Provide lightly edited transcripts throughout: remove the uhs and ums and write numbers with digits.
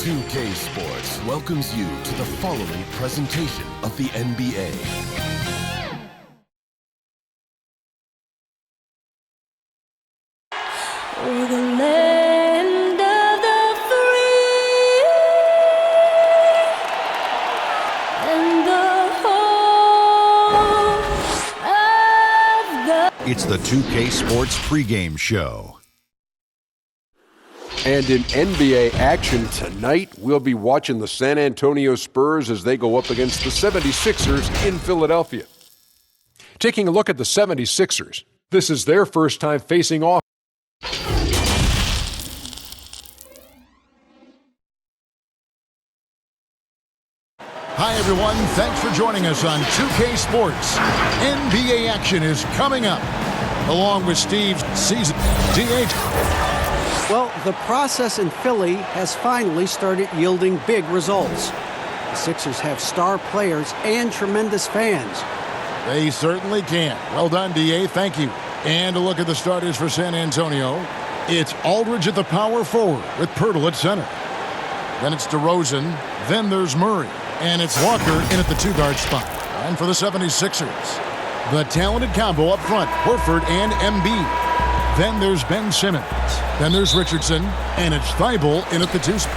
2K Sports welcomes you to the following presentation of the NBA. We're the land of the free and the home of the... It's the 2K Sports pregame show. And in NBA action tonight, we'll be watching the San Antonio Spurs as they go up against the 76ers in Philadelphia. Taking a look at the 76ers, this is their first time facing off. Hi, everyone. Thanks for joining us on 2K Sports. NBA action is coming up, along with Steve's season. DH. Well, the process in Philly has finally started yielding big results. The Sixers have star players and tremendous fans. They certainly can. Well done, DA. Thank you. And a look at the starters for San Antonio. It's Aldridge at the power forward with Pirtle at center. Then it's DeRozan. Then there's Murray. And it's Walker in at the two-guard spot. And for the 76ers, the talented combo up front, Horford and Embiid. Then there's Ben Simmons. Then there's Richardson. And it's Thibault in at the two spot.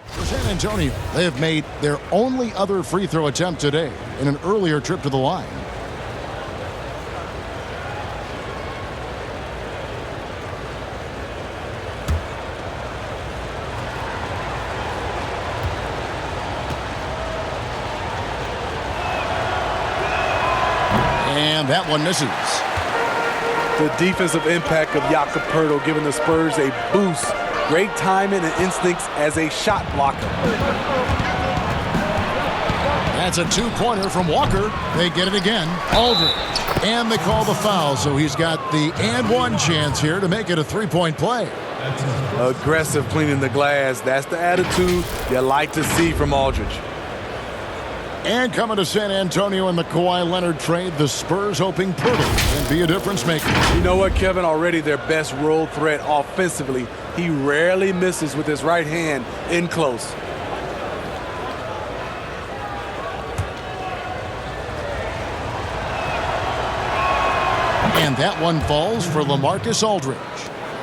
For San Antonio, they have made their only other free throw attempt today in an earlier trip to the line. And that one misses. The defensive impact of Jakob Poeltl giving the Spurs a boost. Great timing and instincts as a shot blocker. That's a two-pointer from Walker. They get it again. Aldridge. And they call the foul, so he's got the and one chance here to make it a three-point play. Aggressive cleaning the glass. That's the attitude you like to see from Aldridge. And coming to San Antonio in the Kawhi Leonard trade, the Spurs hoping Pirtle can be a difference maker. You know what, Kevin? Already their best road threat offensively. He rarely misses with his right hand in close. And that one falls for LaMarcus Aldridge.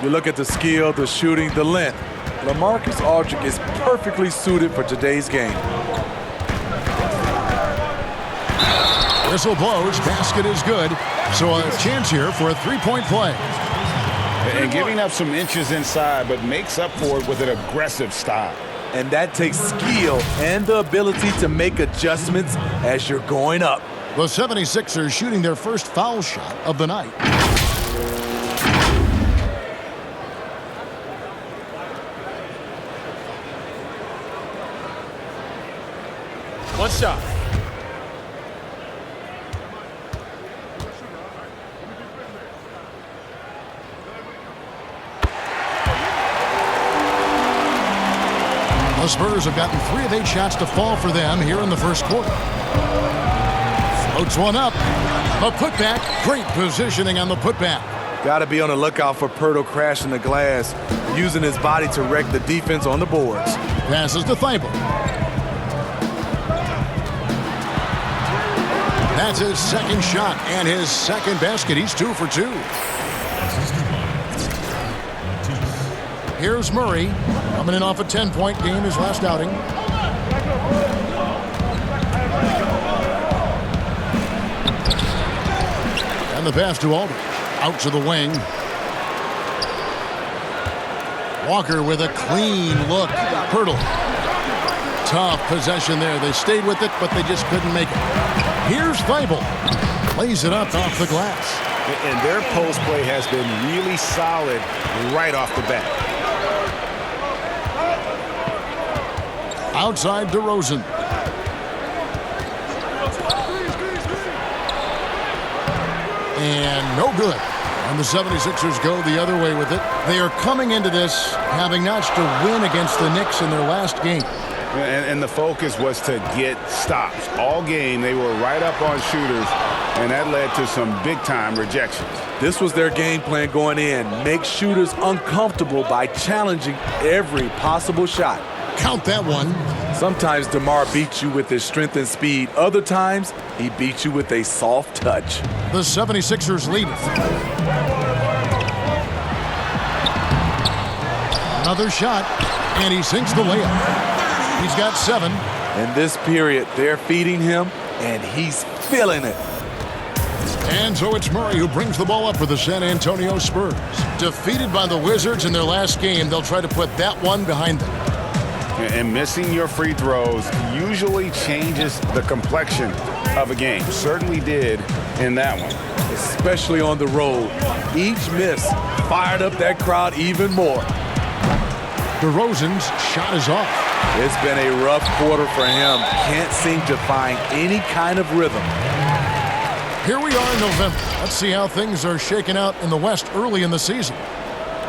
You look at the skill, the shooting, the length. LaMarcus Aldridge is perfectly suited for today's game. Whistle blows, basket is good, so a chance here for a three-point play. And giving up some inches inside, but makes up for it with an aggressive style. And that takes skill and the ability to make adjustments as you're going up. The 76ers shooting their first foul shot of the night. One shot. The Spurs have gotten 3 of 8 shots to fall for them here in the first quarter. Floats one up. A putback. Great positioning on the putback. Got to be on the lookout for Poeltl crashing the glass, using his body to wreck the defense on the boards. Passes to Thibault. That's his second shot and his second basket. He's 2 for 2. Here's Murray, coming in off a 10-point game his last outing. And the pass to Aldridge. Out to the wing. Walker with a clean look. Pirtle. Tough possession there. They stayed with it, but they just couldn't make it. Here's Thibault. Lays it up off the glass. And their post play has been really solid right off the bat. Outside DeRozan. And no good. And the 76ers go the other way with it. They are coming into this having notched a win against the Knicks in their last game. And the focus was to get stops. All game, they were right up on shooters, and that led to some big-time rejections. This was their game plan going in. Make shooters uncomfortable by challenging every possible shot. Count that one. Sometimes DeMar beats you with his strength and speed. Other times, he beats you with a soft touch. The 76ers lead it. Another shot, and he sinks the layup. He's got 7. In this period, they're feeding him, and he's feeling it. And so it's Murray who brings the ball up for the San Antonio Spurs. Defeated by the Wizards in their last game, they'll try to put that one behind them. And missing your free throws usually changes the complexion of a game. Certainly did in that one. Especially on the road. Each miss fired up that crowd even more. DeRozan's shot is off. It's been a rough quarter for him. Can't seem to find any kind of rhythm. Here we are in November. Let's see how things are shaking out in the West early in the season.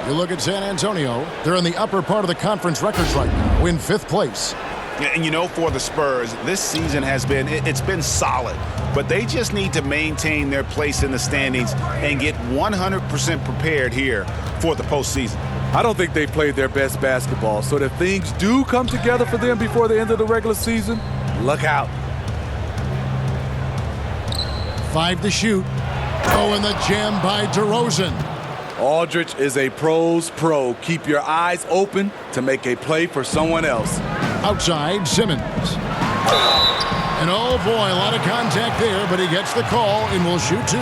You look at San Antonio, they're in the upper part of the conference records right now, in 5th place. And you know, for the Spurs, this season has been, it's been solid. But they just need to maintain their place in the standings and get 100% prepared here for the postseason. I don't think they played their best basketball, so if things do come together for them before the end of the regular season, look out. 5 to shoot. Oh, and the jam by DeRozan. Aldridge is a pro's pro. Keep your eyes open to make a play for someone else. Outside, Simmons. And oh boy, a lot of contact there, but he gets the call and will shoot 2.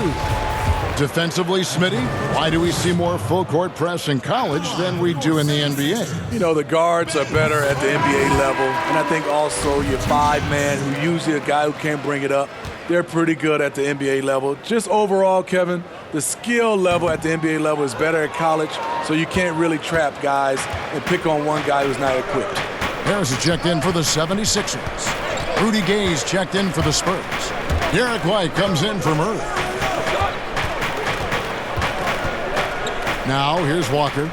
Defensively, Smitty, why do we see more full-court press in college than we do in the NBA? You know, the guards are better at the NBA level, and I think also your 5-man, who usually a guy who can't bring it up, they're pretty good at the NBA level. Just overall, Kevin, the skill level at the NBA level is better at college, so you can't really trap guys and pick on one guy who's not equipped. Harris is checked in for the 76ers. Rudy Gay's checked in for the Spurs. Derek White comes in for Murray. Now, here's Walker.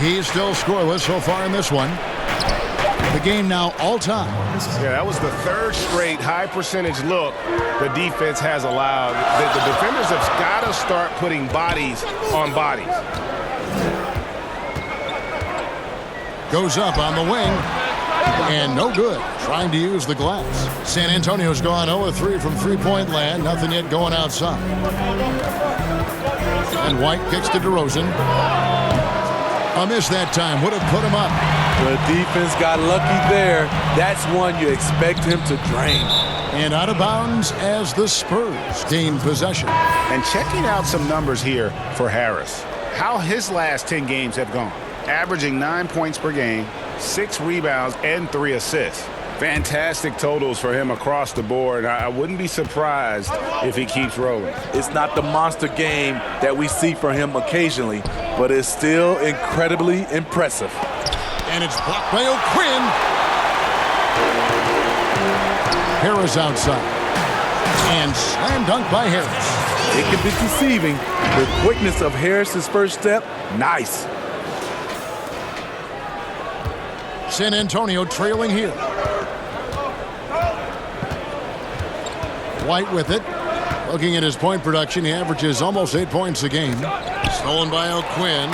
He's still scoreless so far in this one. The game now all-time. Yeah, that was the 3rd straight high-percentage look the defense has allowed. The defenders have got to start putting bodies on bodies. Goes up on the wing. And no good. Trying to use the glass. San Antonio's gone 0-3 from three-point land. Nothing yet going outside. And White kicks to DeRozan. A miss that time. Would have put him up. The defense got lucky there. That's one you expect him to drain. And out of bounds as the Spurs gain possession. And checking out some numbers here for Harris. How his last 10 games have gone. Averaging 9 points per game, 6 rebounds, and 3 assists. Fantastic totals for him across the board. I wouldn't be surprised if he keeps rolling. It's not the monster game that we see from him occasionally, but it's still incredibly impressive. And it's blocked by O'Quinn. Harris outside. And slam dunk by Harris. It can be deceiving. The quickness of Harris's first step, nice. San Antonio trailing here. White with it. Looking at his point production, he averages almost 8 points a game. Stolen by O'Quinn.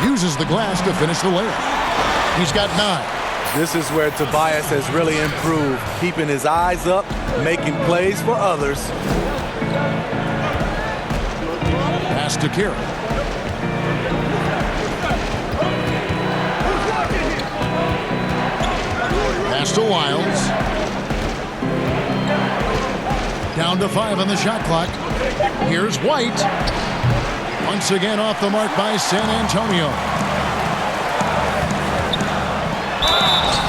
Uses the glass to finish the layup. He's got 9. This is where Tobias has really improved, keeping his eyes up, making plays for others. Pass to Kira. Pass to Wiles. Down to 5 on the shot clock. Here's White. Once again off the mark by San Antonio.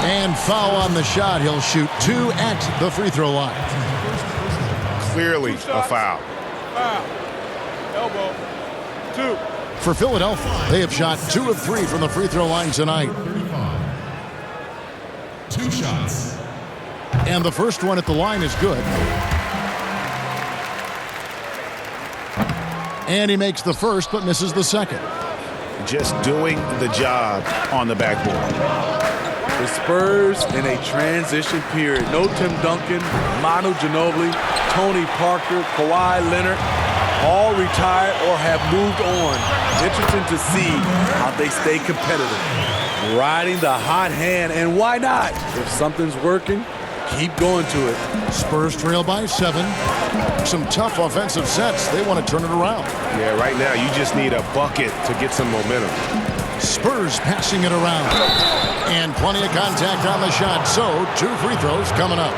And foul on the shot. He'll shoot 2 at the free throw line. Clearly a foul. Elbow. 2. For Philadelphia, they have shot 2 of 3 from the free throw line tonight. 2 shots. And the first one at the line is good. And he makes the first but misses the second. Just doing the job on the backboard. The Spurs in a transition period. No Tim Duncan, Manu Ginobili, Tony Parker, Kawhi Leonard, all retired or have moved on. Interesting to see how they stay competitive. Riding the hot hand, and why not? If something's working, keep going to it. Spurs trail by 7. Some tough offensive sets. They want to turn it around. Yeah, right now you just need a bucket to get some momentum. Spurs passing it around. And plenty of contact on the shot. So 2 free throws coming up.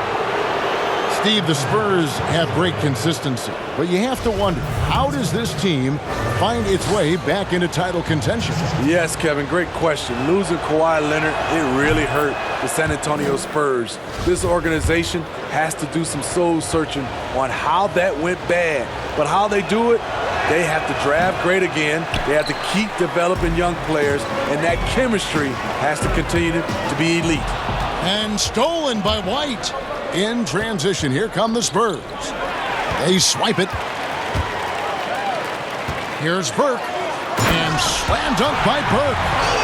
Steve, the Spurs have great consistency, but you have to wonder, how does this team find its way back into title contention? Yes, Kevin, great question. Losing Kawhi Leonard, it really hurt the San Antonio Spurs. This organization has to do some soul searching on how that went bad. But how they do it, they have to draft great again. They have to keep developing young players, and that chemistry has to continue to be elite. And stolen by White. In transition, here come the Spurs. They swipe it. Here's Burke. And slam dunk by Burke.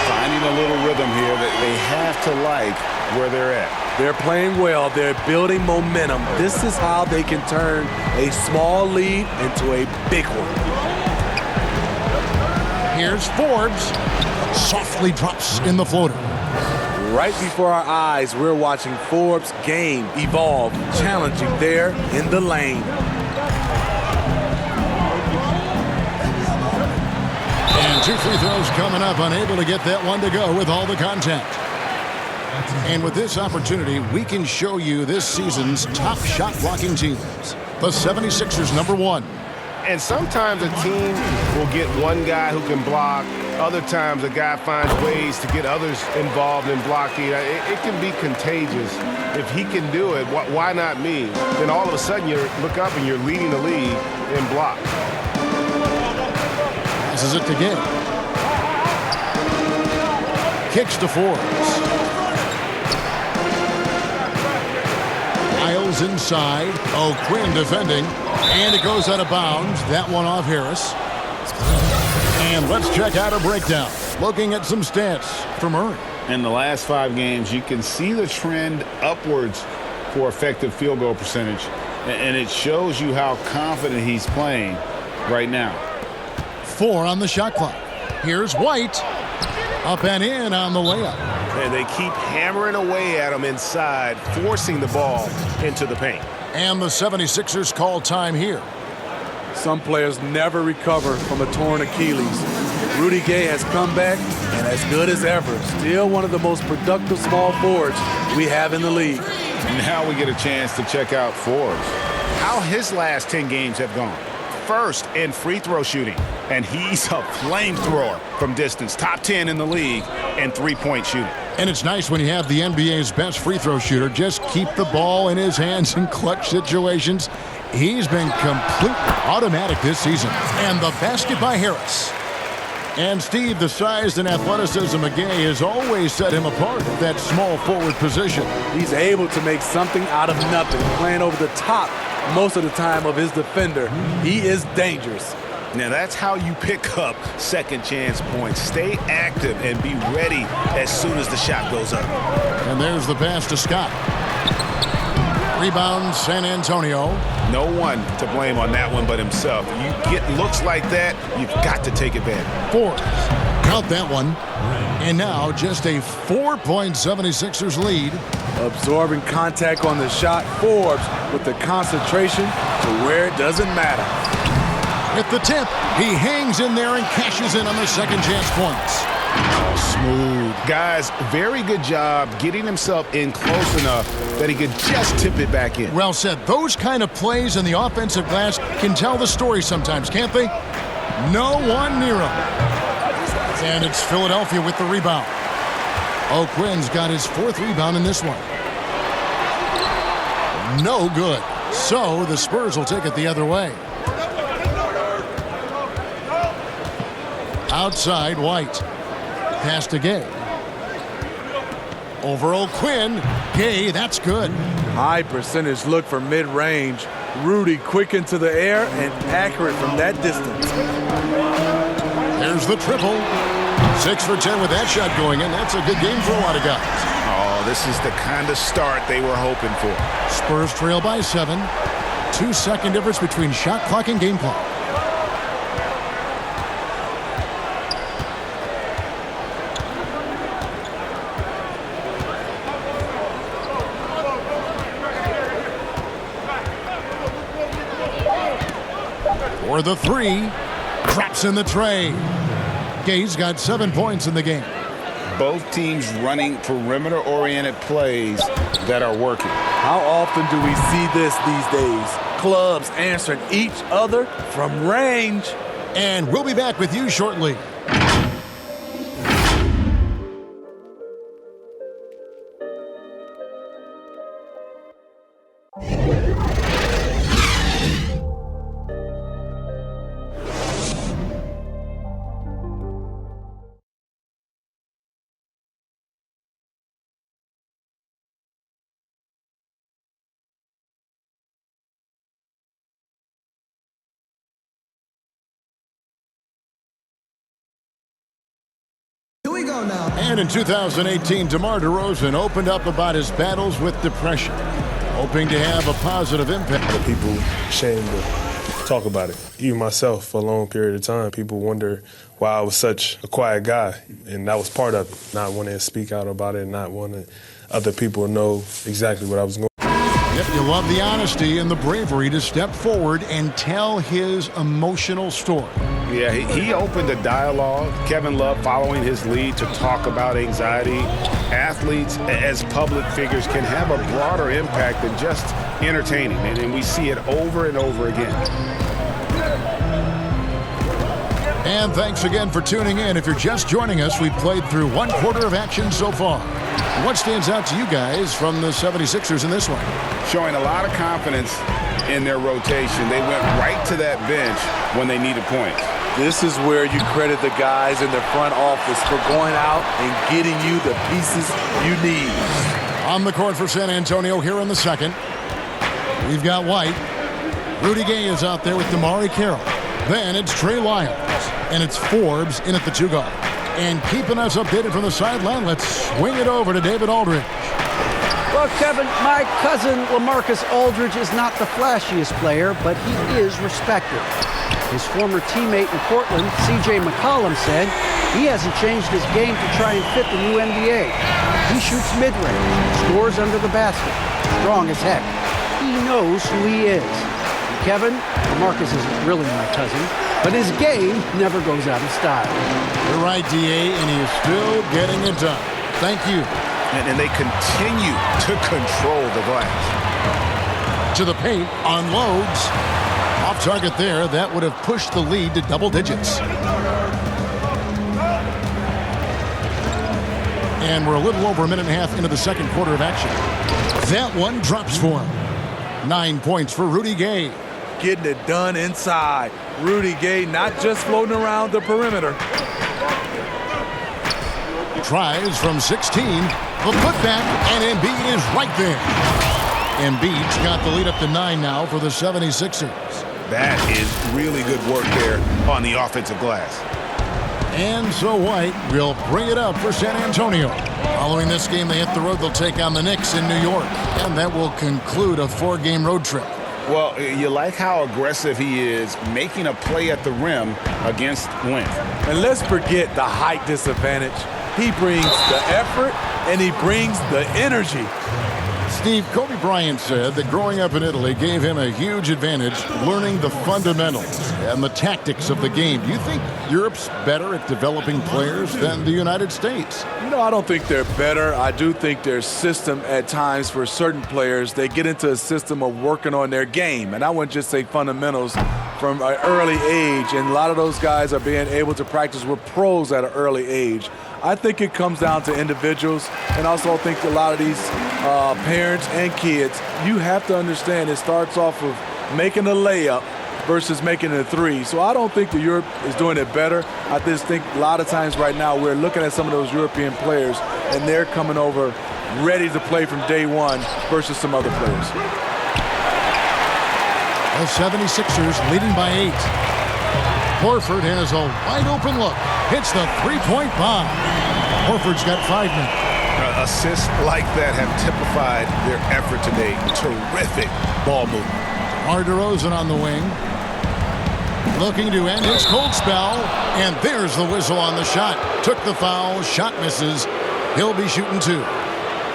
Finding a little rhythm here that they have to like where they're at. They're playing well. They're building momentum. This is how they can turn a small lead into a big one. Here's Forbes. Softly drops in the floater. Right before our eyes, we're watching Forbes' game evolve, challenging there in the lane. And 2 free throws coming up, unable to get that one to go with all the contact. And with this opportunity, we can show you this season's top shot blocking teams. The 76ers, number 1. And sometimes a team will get one guy who can block. Other times a guy finds ways to get others involved in blocking. It can be contagious. If he can do it, why not me? Then all of a sudden you look up and you're leading the league in block. Passes it to Gay. Kicks to Forbes. Miles inside. Oh, Quinn defending. And it goes out of bounds. That one off Harris. And let's check out a breakdown. Looking at some stats from Murray. In the last 5 games, you can see the trend upwards for effective field goal percentage. And it shows you how confident he's playing right now. 4 on the shot clock. Here's White. Up and in on the layup. And they keep hammering away at him inside, forcing the ball into the paint. And the 76ers call time here. Some players never recover from a torn Achilles. Rudy Gay has come back and as good as ever. Still one of the most productive small forwards we have in the league. Now we get a chance to check out Forbes. How his last 10 games have gone. First in free throw shooting, and he's a flamethrower from distance. Top 10 in the league in three-point shooting. And it's nice when you have the NBA's best free throw shooter just keep the ball in his hands in clutch situations. He's been completely automatic this season. And the basket by Harris. And Steve, the size and athleticism of Gay has always set him apart at that small forward position. He's able to make something out of nothing, playing over the top most of the time of his defender. He is dangerous. Now that's how you pick up second chance points. Stay active and be ready as soon as the shot goes up. And there's the pass to Scott. Rebound, San Antonio. No one to blame on that one but himself. You get looks like that, you've got to take advantage. Forbes. Count that one. And now just a 4-point 76ers lead. Absorbing contact on the shot. Forbes with the concentration to where it doesn't matter. With the tip, he hangs in there and cashes in on the second chance points. Smooth. Guys, very good job getting himself in close enough that he could just tip it back in. Well said. Those kind of plays in the offensive glass can tell the story sometimes, can't they? No one near him. And it's Philadelphia with the rebound. O'Quinn's got his 4th rebound in this one. No good. So the Spurs will take it the other way. Outside, White. Pass to Gay. Over O'Quinn. Gay, that's good. High percentage look for mid-range. Rudy quick into the air and accurate from that distance. There's the triple. 6 for 10 with that shot going in. That's a good game for a lot of guys. Oh, this is the kind of start they were hoping for. Spurs trail by 7. 2-second difference between shot clock and game clock. For the 3, drops in the tray. Gay's got 7 points in the game. Both teams running perimeter-oriented plays that are working. How often do we see this these days? Clubs answering each other from range. And we'll be back with you shortly. And in 2018, DeMar DeRozan opened up about his battles with depression, hoping to have a positive impact. The people ashamed to talk about it. Even myself, for a long period of time, people wonder why I was such a quiet guy. And that was part of it, not wanting to speak out about it, not wanting other people to know exactly what I was going through. Yep, you love the honesty and the bravery to step forward and tell his emotional story. Yeah, he opened a dialogue. Kevin Love following his lead to talk about anxiety. Athletes, as public figures, can have a broader impact than just entertaining, and we see it over and over again. And thanks again for tuning in. If you're just joining us, we've played through 1/4 of action so far. What stands out to you guys from the 76ers in this one? Showing a lot of confidence in their rotation. They went right to that bench when they needed points. This is where you credit the guys in the front office for going out and getting you the pieces you need. On the court for San Antonio here in the second. We've got White. Rudy Gay is out there with Damari Carroll. Then it's Trey Lyles. And it's Forbes in at the 2 guard. And keeping us updated from the sideline, let's swing it over to David Aldridge. Well, Kevin, my cousin LaMarcus Aldridge is not the flashiest player, but he is respected. His former teammate in Portland, C.J. McCollum, said he hasn't changed his game to try and fit the new NBA. He shoots mid-range, scores under the basket, strong as heck. He knows who he is. Kevin, LaMarcus isn't really my cousin, but his game never goes out of style. You're right, D.A., and he is still getting it done. Thank you. And they continue to control the glass. To the paint, unloads. Off target there, that would have pushed the lead to double digits. And we're a little over a minute and a half into the second quarter of action. That one drops for him. 9 points for Rudy Gay. Getting it done inside. Rudy Gay not just floating around the perimeter. Tries from 16. The putback, and Embiid is right there. Embiid's got the lead up to 9 now for the 76ers. That is really good work there on the offensive glass. And so White will bring it up for San Antonio. Following this game, they hit the road. They'll take on the Knicks in New York. And that will conclude a 4-game road trip. Well, you like how aggressive he is, making a play at the rim against length. And let's forget the height disadvantage. He brings the effort, and he brings the energy. Steve, Kobe Bryant said that growing up in Italy gave him a huge advantage learning the fundamentals and the tactics of the game. Do you think Europe's better at developing players than the United States? No, I don't think they're better. I do think their system at times for certain players, they get into a system of working on their game. And I wouldn't just say fundamentals, from an early age, and a lot of those guys are being able to practice with pros at an early age. I think it comes down to individuals, and also I think a lot of these parents and kids, you have to understand it starts off of making a layup versus making it a three. So I don't think that Europe is doing it better. I just think a lot of times right now we're looking at some of those European players, and they're coming over ready to play from day one versus some other players. The 76ers leading by 8. Horford has a wide open look. Hits the three-point bomb. Horford's got 5 now. Assists like that have typified their effort today. Terrific ball movement. DeMar DeRozan on the wing. Looking to end his cold spell. And there's the whistle on the shot. Took the foul. Shot misses. He'll be shooting 2.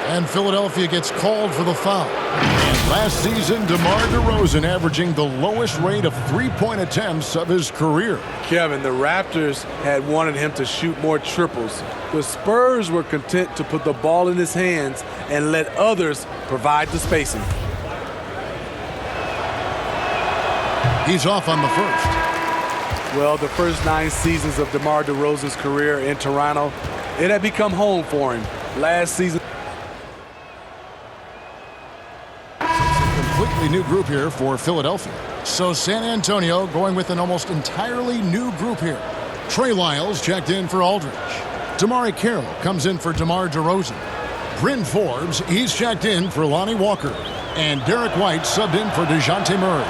And Philadelphia gets called for the foul. And last season, DeMar DeRozan averaging the lowest rate of three-point attempts of his career. Kevin, the Raptors had wanted him to shoot more triples. The Spurs were content to put the ball in his hands and let others provide the spacing. He's off on the first. Well, the first 9 seasons of DeMar DeRozan's career in Toronto, it had become home for him. Last season, completely new group here for Philadelphia. So San Antonio going with an almost entirely new group here. Trey Lyles checked in for Aldridge. Damari Carroll comes in for DeMar DeRozan. Bryn Forbes, he's checked in for Lonnie Walker. And Derek White subbed in for DeJounte Murray.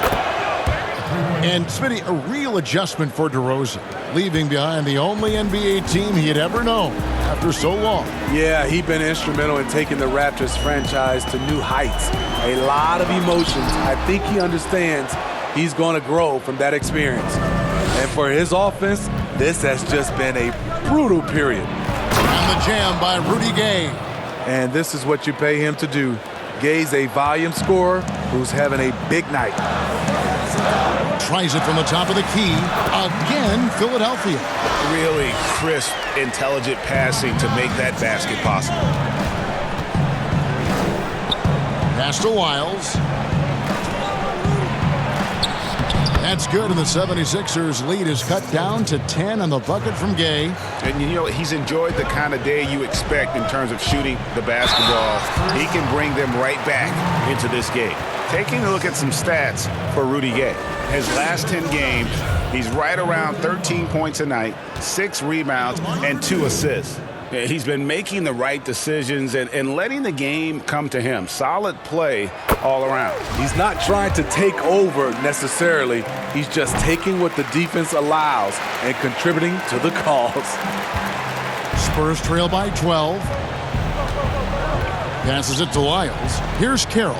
And Smitty, a real adjustment for DeRozan, leaving behind the only NBA team he had ever known after so long. Yeah, he's been instrumental in taking the Raptors franchise to new heights. A lot of emotions. I think he understands he's going to grow from that experience. And for his offense, this has just been a brutal period. And the jam by Rudy Gay. And this is what you pay him to do. Gay's a volume scorer who's having a big night. Tries it from the top of the key. Again, Philadelphia. Really crisp, intelligent passing to make that basket possible. Pass to Lyles. That's good, and the 76ers lead is cut down to 10 on the bucket from Gay. And, you know, he's enjoyed the kind of day you expect in terms of shooting the basketball. He can bring them right back into this game. Taking a look at some stats for Rudy Gay. His last 10 games, he's right around 13 points a night, 6 rebounds, and 2 assists. He's been making the right decisions and letting the game come to him. Solid play all around. He's not trying to take over necessarily. He's just taking what the defense allows and contributing to the cause. Spurs trail by 12. Passes it to Lyles. Here's Carroll.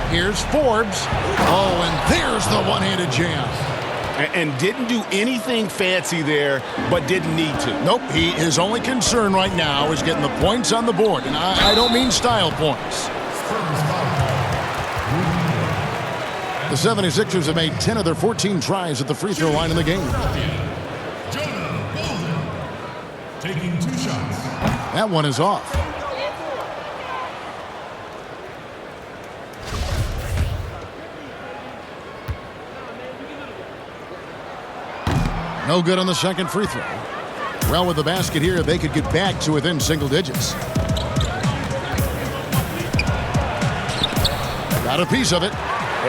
Here's Forbes. Oh, and there's the one-handed jam. And didn't do anything fancy there, but didn't need to. Nope, his only concern right now is getting the points on the board. And I don't mean style points. The 76ers have made 10 of their 14 tries at the free throw line in the game. Taking 2 shots. That one is off. No good on the second free throw. Well, with the basket here, they could get back to within single digits. Got a piece of it.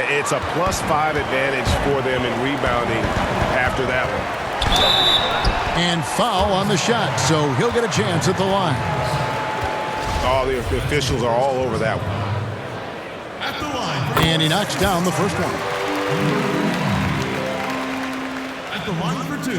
It's a +5 advantage for them in rebounding after that one. And foul on the shot, so he'll get a chance at the line. Oh, the officials are all over that one. At the line. And he knocks down the first one. At the line for 2.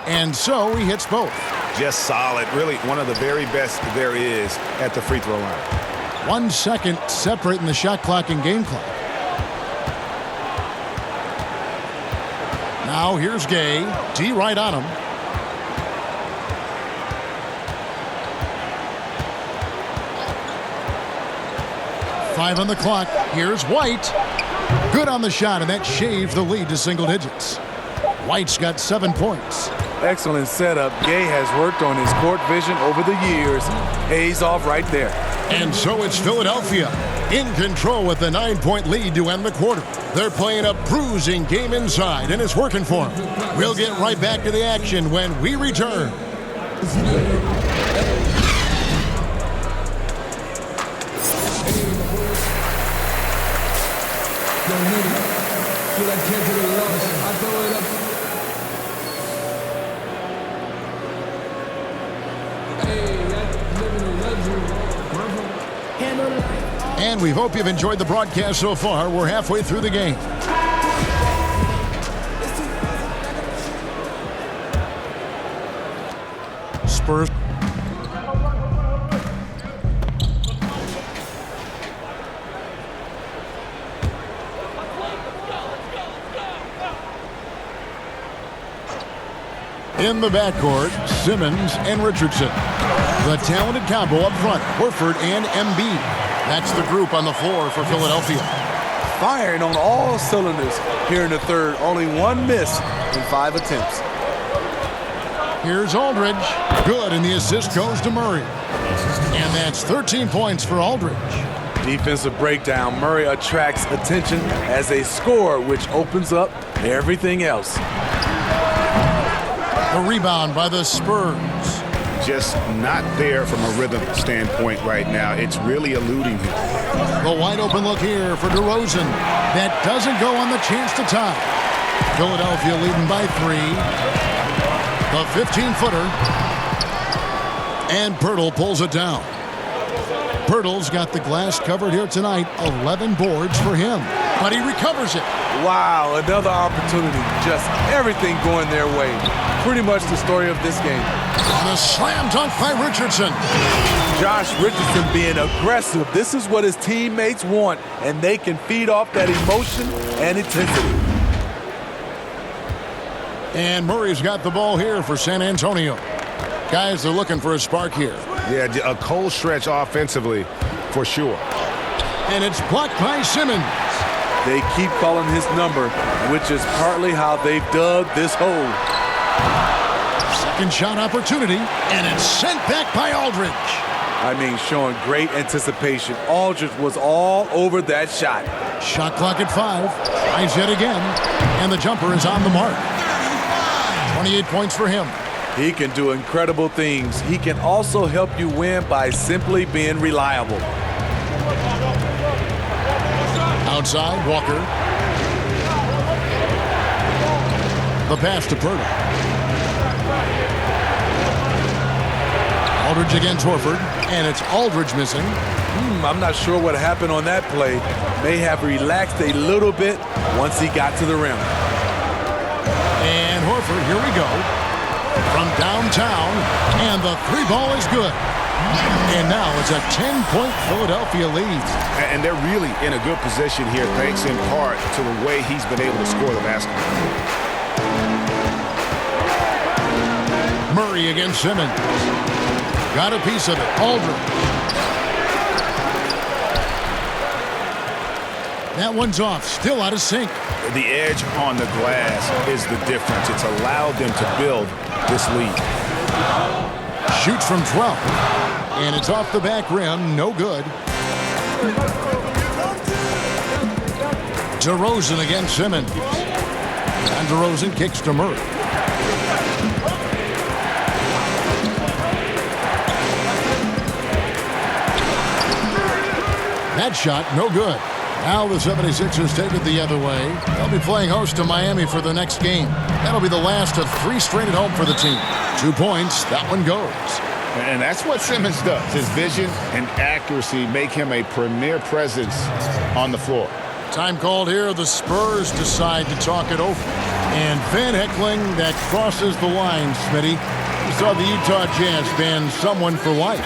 And so he hits both. Just solid. Really one of the very best there is at the free throw line. 1 second separating the shot clock and game clock. Now here's Gay. D right on him. Five on the clock. Here's White. Good on the shot, and that shaved the lead to single digits. White's got 7 points. Excellent setup. Gay has worked on his court vision over the years. Pays off right there. And so it's Philadelphia in control with the 9-point lead to end the quarter. They're playing a bruising game inside, and it's working for them. We'll get right back to the action when we return. And we hope you've enjoyed the broadcast so far. We're halfway through the game. Spurs. In the backcourt, Simmons and Richardson. The talented combo up front, Horford and Embiid. That's the group on the floor for Philadelphia. Firing on all cylinders here in the third. Only one miss in 5 attempts. Here's Aldridge. Good, and the assist goes to Murray. And that's 13 points for Aldridge. Defensive breakdown. Murray attracts attention as a scorer, which opens up everything else. The rebound by the Spurs. Just not there from a rhythm standpoint right now. It's really eluding him. The wide open look here for DeRozan. That doesn't go on the chance to tie. Philadelphia leading by 3. The 15-footer. And Pirtle pulls it down. Pirtle's got the glass covered here tonight. 11 boards for him. But he recovers it. Wow, another opportunity. Just everything going their way. Pretty much the story of this game. And a slam dunk by Richardson. Josh Richardson being aggressive. This is what his teammates want, and they can feed off that emotion and intensity. And Murray's got the ball here for San Antonio. Guys, they're looking for a spark here. Yeah, a cold stretch offensively, for sure. And it's blocked by Simmons. They keep calling his number, which is partly how they've dug this hole. Second shot opportunity, and it's sent back by Aldridge. I mean, showing great anticipation. Aldridge was all over that shot. Shot clock at 5. Tries yet again, and the jumper is on the mark. 28 points for him. He can do incredible things. He can also help you win by simply being reliable. Outside, Walker. The pass to Pirtle. Aldridge against Horford, and it's Aldridge missing. I'm not sure what happened on that play. May have relaxed a little bit once he got to the rim. And Horford, here we go. From downtown, and the 3 ball is good. And now it's a 10-point Philadelphia lead. And they're really in a good position here, thanks in part to the way he's been able to score the basketball. Murray against Simmons. Got a piece of it. Aldridge. That one's off. Still out of sync. The edge on the glass is the difference. It's allowed them to build this lead. Shoots from 12. And it's off the back rim. No good. DeRozan against Simmons. And DeRozan kicks to Murray. That shot, no good. Now the 76ers take it the other way. They'll be playing host to Miami for the next game. That'll be the last of 3 straight at home for the team. 2 points, that one goes. And that's what Simmons does. His vision and accuracy make him a premier presence on the floor. Time called here. The Spurs decide to talk it over. And Van Heckling, that crosses the line, Smitty. You saw the Utah Jazz ban someone for life.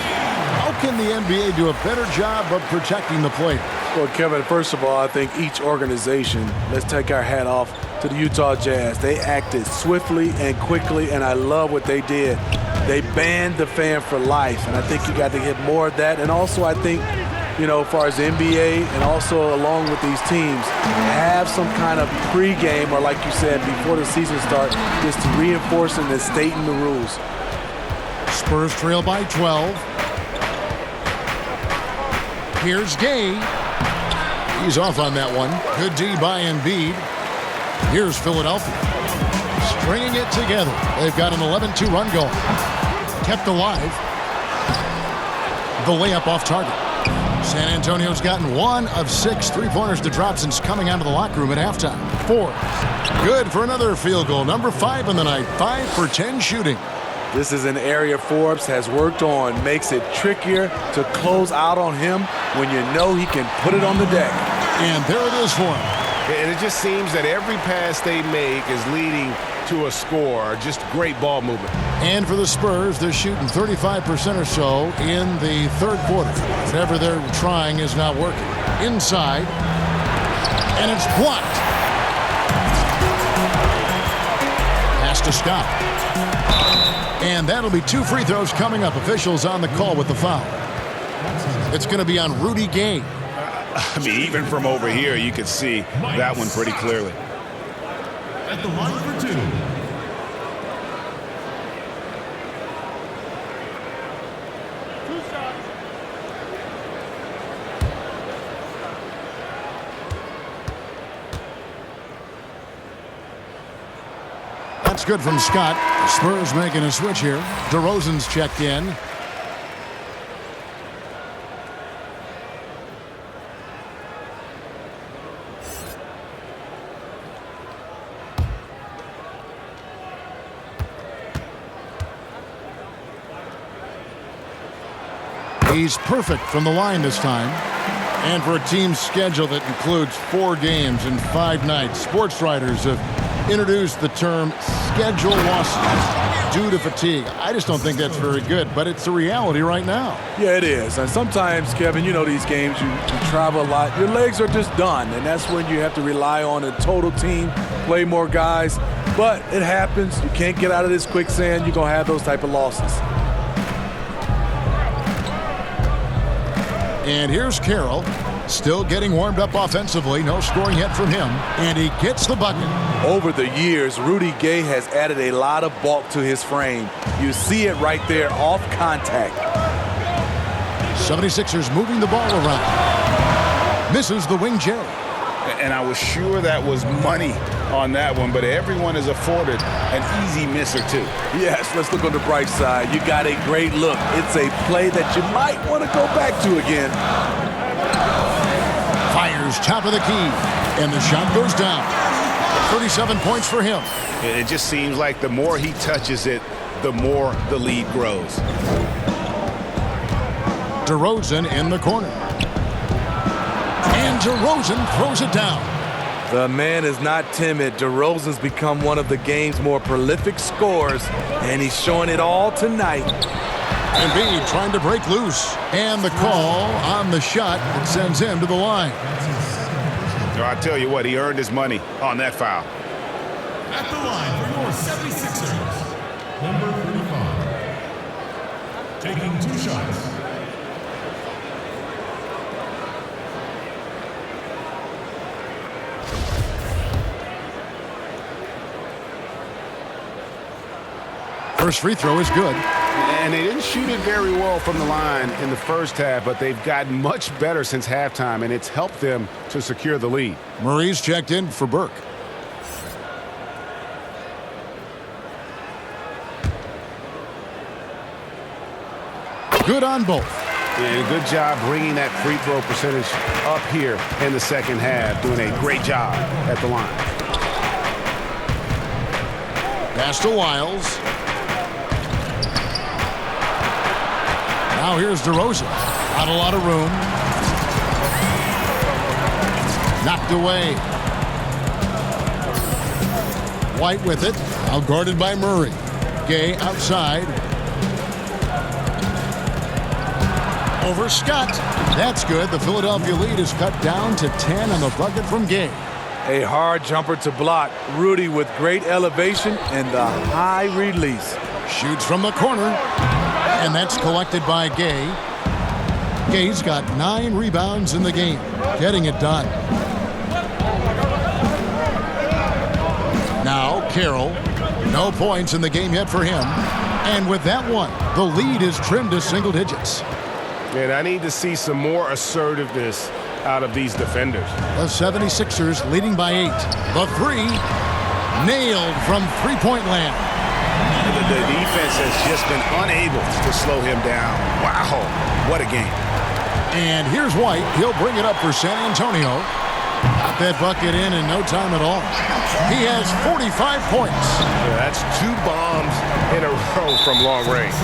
How can the NBA do a better job of protecting the players? Well, Kevin, first of all, I think each organization, let's take our hat off to the Utah Jazz. They acted swiftly and quickly, and I love what they did. They banned the fan for life, and I think you got to get more of that. And also, I think you know, as far as the NBA and also along with these teams, have some kind of pregame or, like you said, before the season starts, just to reinforcing and stating the rules. Spurs trail by 12. Here's Gay. He's off on that one. Good D by Embiid. Here's Philadelphia. Stringing it together. They've got an 11-2 run going. Kept alive. The layup off target. San Antonio's gotten 1 of 6 three-pointers to drop since coming out of the locker room at halftime. 4. Good for another field goal. Number 5 in the night. 5 for 10 shooting. This is an area Forbes has worked on. Makes it trickier to close out on him when you know he can put it on the deck. And there it is for him. And it just seems that every pass they make is leading to a score. Just great ball movement. And for the Spurs, they're shooting 35% or so in the third quarter. Whatever they're trying is not working. Inside. And it's blocked. Pass to Scott. And that'll be 2 free throws coming up. Officials on the call with the foul. It's going to be on Rudy Gay. I mean, even from over here, you could see that one pretty clearly. At the line for 2. That's good from Scott. Spurs making a switch here. DeRozan's checked in. He's perfect from the line this time. And for a team's schedule that includes 4 games and 5 nights, sports writers have introduced the term schedule losses due to fatigue. I just don't think that's very good, but it's the reality right now. Yeah, it is. And sometimes, Kevin, you know these games, you travel a lot. Your legs are just done, and that's when you have to rely on a total team, play more guys. But it happens. You can't get out of this quicksand. You're going to have those type of losses. And here's Carroll, still getting warmed up offensively. No scoring yet from him. And he gets the bucket. Over the years, Rudy Gay has added a lot of bulk to his frame. You see it right there off contact. 76ers moving the ball around. Misses the wing J. And I was sure that was money on that one, but everyone is afforded an easy miss or 2. Yes, let's look on the bright side. You got a great look. It's a play that you might want to go back to again. Fires top of the key, and the shot goes down. 37 points for him. It just seems like the more he touches it, the more the lead grows. DeRozan in the corner. And DeRozan throws it down. The man is not timid. DeRozan's become one of the game's more prolific scorers, and he's showing it all tonight. Embiid trying to break loose. And the call on the shot that sends him to the line. I tell you what, he earned his money on that foul. At the line for your 76ers, number 35. Taking 2 shots. First free throw is good. And they didn't shoot it very well from the line in the first half, but they've gotten much better since halftime, and it's helped them to secure the lead. Murray's checked in for Burke. Good on both. And a good job bringing that free throw percentage up here in the second half, doing a great job at the line. Pass to Wiles. Now here's DeRozan. Not a lot of room. Knocked away. White with it. Out guarded by Murray. Gay outside. Over Scott. That's good. The Philadelphia lead is cut down to 10 on the bucket from Gay. A hard jumper to block. Rudy with great elevation and the high release. Shoots from the corner. And that's collected by Gay. Gay's got 9 rebounds in the game, getting it done. Now Carroll, no points in the game yet for him. And with that one, the lead is trimmed to single digits. And I need to see some more assertiveness out of these defenders. The 76ers leading by 8. The three, nailed from three-point land. The defense has just been unable to slow him down. Wow, what a game. And here's White. He'll bring it up for San Antonio. Got that bucket in no time at all. He has 45 points. Yeah, that's 2 bombs in a row from long range.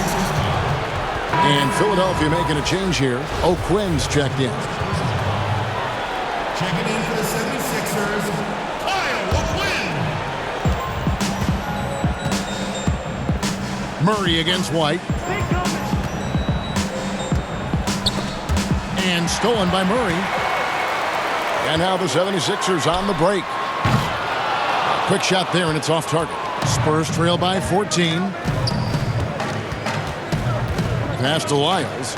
And Philadelphia making a change here. O'Quinn's checked in. Checking in for the 76ers, Kyle O'Quinn. Murray against White. And stolen by Murray. And now the 76ers on the break. Quick shot there, and it's off target. Spurs trail by 14. Pass to Lyles.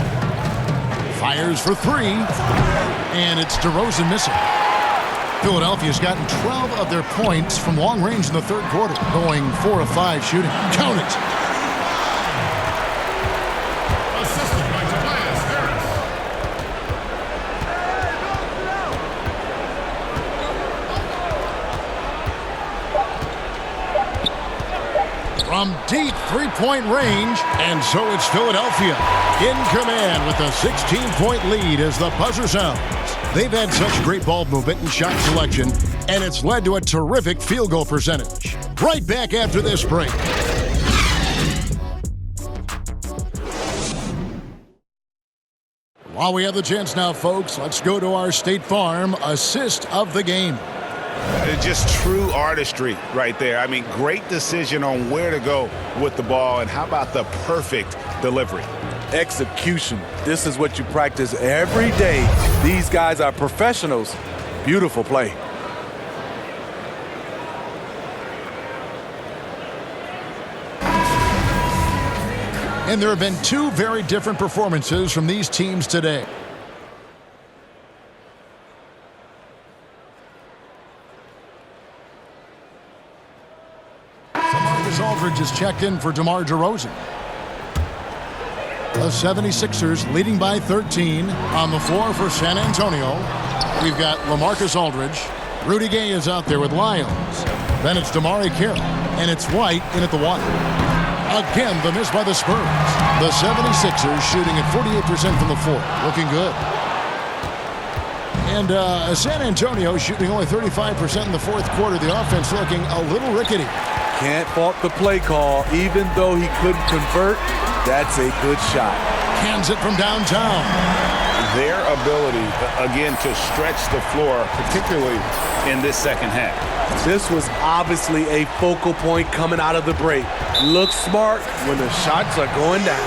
Fires for 3. And it's DeRozan missing. Philadelphia's gotten 12 of their points from long range in the third quarter, going 4 of 5 shooting. Count it. Assisted by Tobias Harris. From deep three-point range, and so it's Philadelphia in command with a 16-point lead as the buzzer sounds. They've had such great ball movement and shot selection, and it's led to a terrific field goal percentage. Right back after this break. While we have the chance now, folks, let's go to our State Farm assist of the game. Just true artistry right there. I mean, great decision on where to go with the ball, and how about the perfect delivery? Execution. This is what you practice every day. These guys are professionals. Beautiful play. And there have been 2 very different performances from these teams today. Aldridge is checked in for DeMar DeRozan. The 76ers leading by 13 on the floor for San Antonio. We've got LaMarcus Aldridge. Rudy Gay is out there with Lyles. Then it's DeMar Carroll, and it's White in at the 1. Again, the miss by the Spurs. The 76ers shooting at 48% from the floor. Looking good. And San Antonio shooting only 35% in the fourth quarter. The offense looking a little rickety. Can't fault the play call. Even though he couldn't convert, that's a good shot. Cans it from downtown. Their ability, again, to stretch the floor, particularly in this second half. This was obviously a focal point coming out of the break. Looks smart when the shots are going down.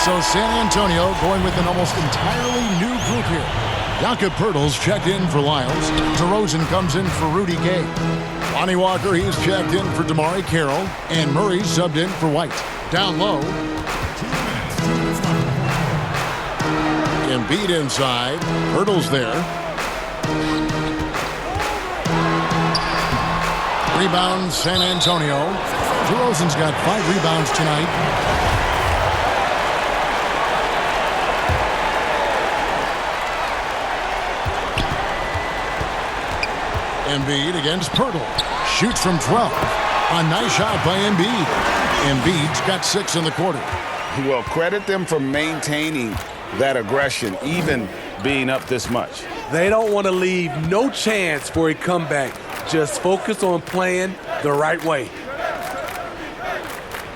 So San Antonio going with an almost entirely new group here. Jakob Poeltl's checked in for Lyles. DeRozan comes in for Rudy Gay. Lonnie Walker, he's checked in for DeMar Carroll. And Murray subbed in for White. Down low. Embiid inside. Poeltl's there. Rebound, San Antonio. DeRozan's got 5 rebounds tonight. Embiid against Poeltl. Shoots from 12. A nice shot by Embiid. Embiid's got 6 in the quarter. Well, credit them for maintaining that aggression, even being up this much. They don't want to leave no chance for a comeback. Just focus on playing the right way.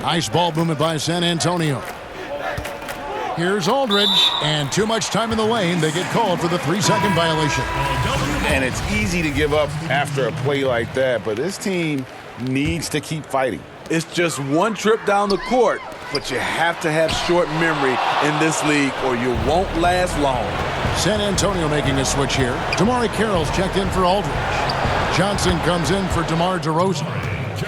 Nice ball movement by San Antonio. Here's Aldridge, and too much time in the lane. They get called for the 3-second violation. And it's easy to give up after a play like that, but this team needs to keep fighting. It's just one trip down the court, but you have to have short memory in this league or you won't last long. San Antonio making a switch here. DeMar Carroll's checked in for Aldridge. Johnson comes in for DeMar DeRozan.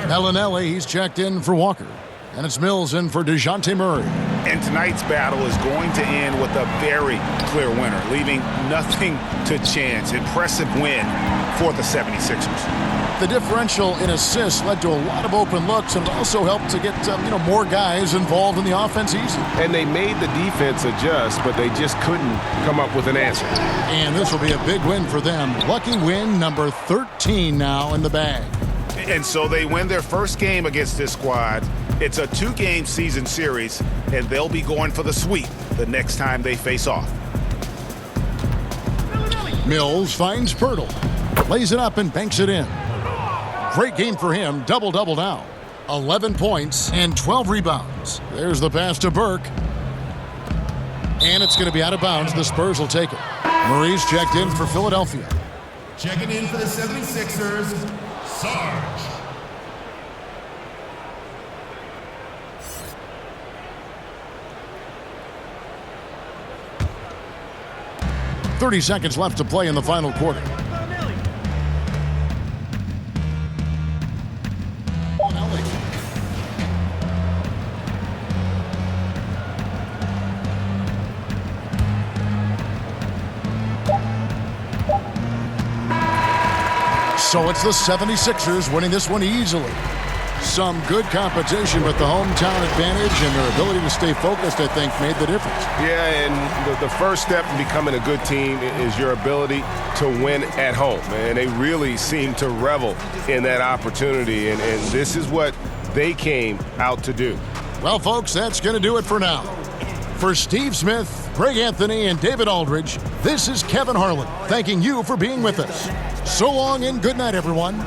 Bellinelli, he's checked in for Walker. And it's Mills in for DeJounte Murray. And tonight's battle is going to end with a very clear winner, leaving nothing to chance. Impressive win for the 76ers. The differential in assists led to a lot of open looks, and it also helped to get more guys involved in the offense easy. And they made the defense adjust, but they just couldn't come up with an answer. And this will be a big win for them. Lucky win number 13 now in the bag. And so they win their first game against this squad. It's a 2-game season series, and they'll be going for the sweep the next time they face off. Mills finds Pirtle. Lays it up and banks it in. Great game for him. Double-double now. 11 points and 12 rebounds. There's the pass to Burke. And it's going to be out of bounds. The Spurs will take it. Murray's checked in for Philadelphia. Checking in for the 76ers, Sarge. 30 seconds left to play in the final quarter. So it's the 76ers winning this one easily. Some good competition, but the hometown advantage and their ability to stay focused, I think, made the difference. Yeah, and the first step in becoming a good team is your ability to win at home. And they really seem to revel in that opportunity, and this is what they came out to do. Well, folks, that's going to do it for now. For Steve Smith, Greg Anthony, and David Aldridge, this is Kevin Harlan, thanking you for being with us. So long and good night, everyone.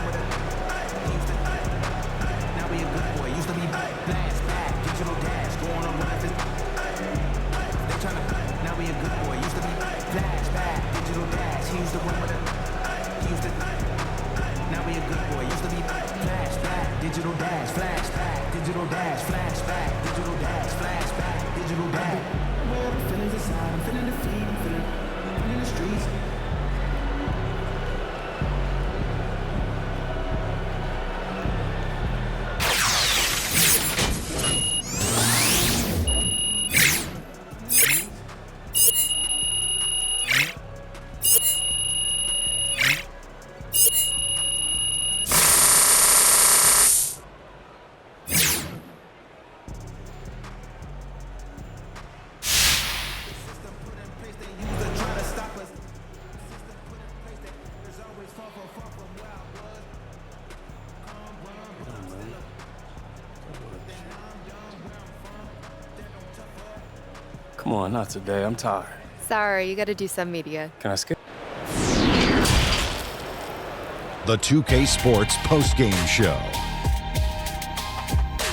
Come on, not today. I'm tired. Sorry, you gotta do some media. Can I skip? The 2K Sports postgame show.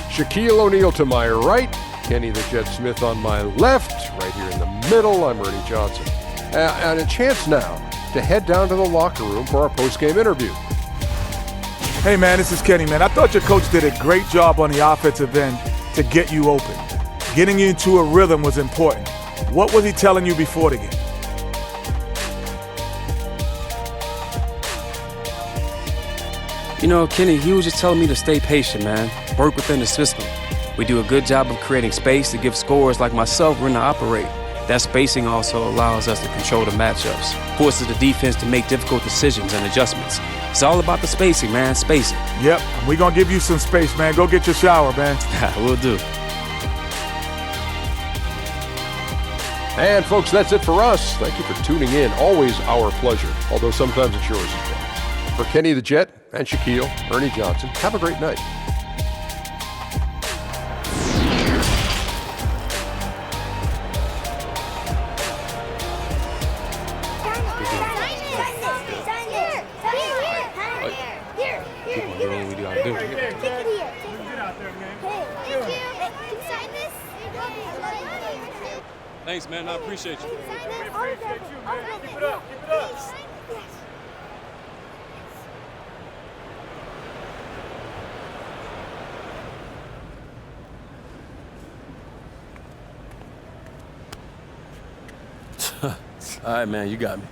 Shaquille O'Neal to my right, Kenny the Jet Smith on my left, right here in the middle, I'm Ernie Johnson. And a chance now to head down to the locker room for our postgame interview. Hey, man, this is Kenny, man. I thought your coach did a great job on the offensive end to get you open. Getting you into a rhythm was important. What was he telling you before the game? You know, Kenny, he was just telling me to stay patient, man. Work within the system. We do a good job of creating space to give scorers like myself room to operate. That spacing also allows us to control the matchups, forces the defense to make difficult decisions and adjustments. It's all about the spacing, man, spacing. Yep, we're going to give you some space, man. Go get your shower, man. Will do. And folks, that's it for us. Thank you for tuning in. Always our pleasure, although sometimes it's yours as well. For Kenny the Jet and Shaquille, Ernie Johnson, have a great night. Thanks, man. I appreciate you. We appreciate you, man. Keep it up. Keep it up. All right, man. You got me.